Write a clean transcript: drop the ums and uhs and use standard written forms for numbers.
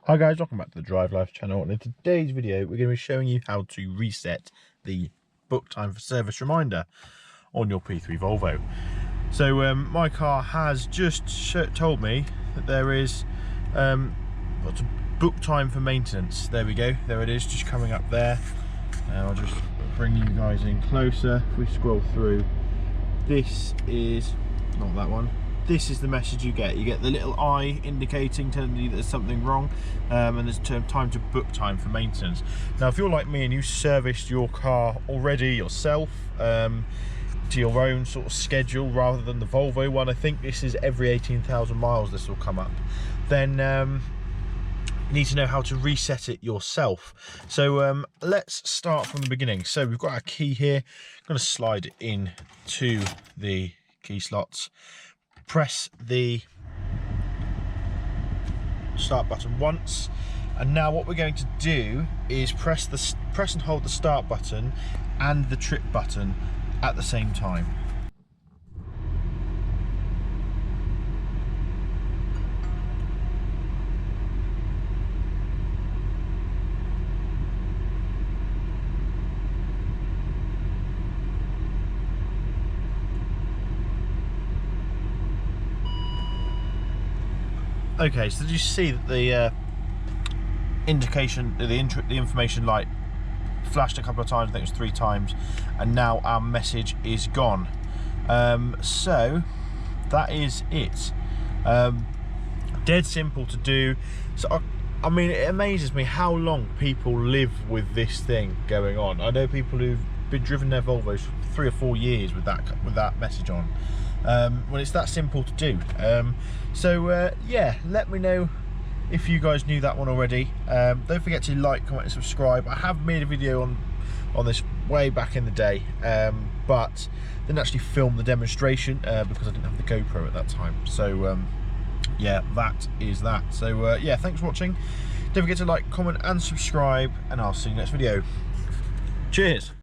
Hi guys, welcome back to the Drive Life channel, and in today's video we're going to be showing you how to reset the book time for service reminder on your P3 Volvo. So my car has just told me that there is what's a book time for maintenance. There we go, there it is, just coming up there. I'll just bring you guys in closer. If we scroll through, this is not that one. This is the message you get. You get the little eye indicating, telling you that there's something wrong, and there's time to book time for maintenance. Now, if you're like me and you serviced your car already yourself, to your own sort of schedule rather than the Volvo one, I think this is every 18,000 miles this will come up, then you need to know how to reset it yourself. So let's start from the beginning. So we've got our key here. I'm going to slide it in to the key slots. Press the start button once, and now what we're going to do is press and hold the start button and the trip button at the same time. Okay, so did you see that the indication, the information light flashed a couple of times? I think it was 3 times, and now our message is gone. So that is it. Dead simple to do. So I mean, it amazes me how long people live with this thing going on. I know people who've been driven their Volvos for 3 or 4 years with that message on. Well, it's that simple to do. Yeah, let me know if you guys knew that one already. Don't forget to like, comment and subscribe. I have made a video on this way back in the day, but didn't actually film the demonstration because I didn't have the GoPro at that time. So yeah, that is that. So yeah, thanks for watching. Don't forget to like, comment and subscribe, and I'll see you next video. Cheers.